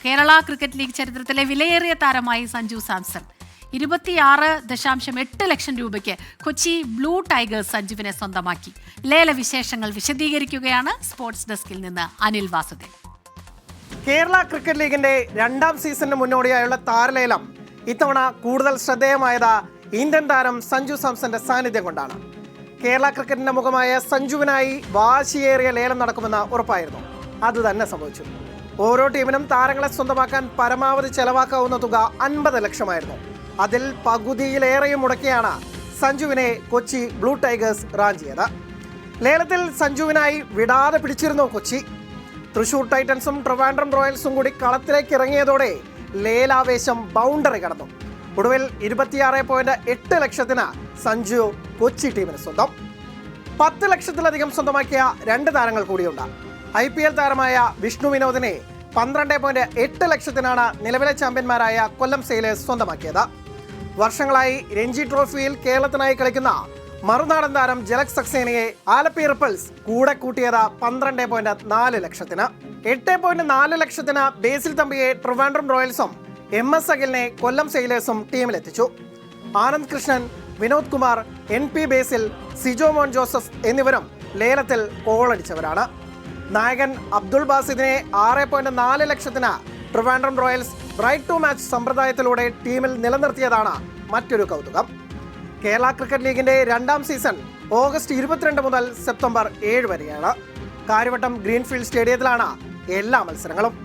Kerala cricket league ചരിത്രത്തിലെ വിലയേറിയ താരമായി സഞ്ജു സാംസൺ 26.8 ലക്ഷം രൂപയ്ക്ക് കൊച്ചി ബ്ലൂ ടൈഗേഴ്സ് സഞ്ജുവിനെ സ്വന്തമാക്കി. ലേല വിശേഷങ്ങൾ വിശദീകരിക്കുകയാണ് സ്പോർട്സ് ഡെസ്കിൽ നിന്ന് അനിൽ വാസുദേവ്. കേരള ക്രിക്കറ്റ് ലീഗിന്റെ രണ്ടാം സീസണിന് മുന്നോടിയായുള്ള താരലേലം ഇത്തവണ കൂടുതൽ ശ്രദ്ധേയമായത് ഇന്ത്യൻ താരം സഞ്ജു സാംസന്റെ സാന്നിധ്യം കൊണ്ടാണ്. കേരള ക്രിക്കറ്റിന്റെ മുഖമായ സഞ്ജുവിനായി വാശിയേറിയ ലേലം നടക്കുമെന്ന് ഉറപ്പായിരുന്നു. അത് തന്നെ സംഭവിച്ചു. ഓരോ ടീമിനും താരങ്ങളെ സ്വന്തമാക്കാൻ പരമാവധി ചെലവാക്കാവുന്ന തുക 50 ലക്ഷമായിരുന്നു. അതിൽ പകുതിയിലേറെയും മുടക്കിയാണ് സഞ്ജുവിനെ കൊച്ചി ബ്ലൂ ടൈഗേഴ്സ് റാഞ്ചിയത്. ലേലത്തിൽ സഞ്ജുവിനായി വിടാതെ പിടിച്ചിരുന്നു കൊച്ചി. തൃശൂർ ടൈറ്റൻസും ട്രിവാൻഡ്രം റോയൽസും കൂടി കളത്തിലേക്ക് ഇറങ്ങിയതോടെ ലേലാവേശം ബൗണ്ടറി കടന്നു. ഒടുവിൽ 26.8 ലക്ഷത്തിന് സഞ്ജു കൊച്ചി ടീമിന് സ്വന്തം. 10 ലക്ഷത്തിലധികം സ്വന്തമാക്കിയ 2 താരങ്ങൾ കൂടിയുണ്ട്. IPL താരമായ വിഷ്ണു വിനോദിനെ 12.8 ലക്ഷത്തിനാണ് നിലവിലെ ചാമ്പ്യന്മാരായ കൊല്ലം സെയിലേഴ്സ് സ്വന്തമാക്കിയത്. വർഷങ്ങളായി രഞ്ജി ട്രോഫിയിൽ കേരളത്തിനായി കളിക്കുന്ന മറുനാടൻ താരം ജലക് സക്സേനയെ ആലപ്പി റിപ്പിൾസ് കൂടെ കൂട്ടിയത് 12.4 ലക്ഷത്തിന്. 8.4 ലക്ഷത്തിന് ബേസിൽ തമ്പിയെ ട്രിവാൻഡ്രം റോയൽസും MS അഖിലിനെ കൊല്ലം സെയിലേഴ്സും ടീമിലെത്തിച്ചു. ആനന്ദ് കൃഷ്ണൻ, വിനോദ് കുമാർ, NP ബേസിൽ, സിജോ മോൻ ജോസഫ് എന്നിവരും ലേലത്തിൽ കോളടിച്ചവരാണ്. നായകൻ അബ്ദുൾ ബാസിദിനെ 6.4 ലക്ഷത്തിന് Trivandrum Royals right to match സമ്പ്രദായത്തിലൂടെ ടീമിൽ നിലനിർത്തിയതാണ് മറ്റൊരു കൗതുകം. കേരള ക്രിക്കറ്റ് ലീഗിന്റെ രണ്ടാം സീസൺ ഓഗസ്റ്റ് 22 മുതൽ സെപ്റ്റംബർ 7 വരെയാണ്. കാര്യവട്ടം ഗ്രീൻഫീൽഡ് സ്റ്റേഡിയത്തിലാണ് എല്ലാ മത്സരങ്ങളും.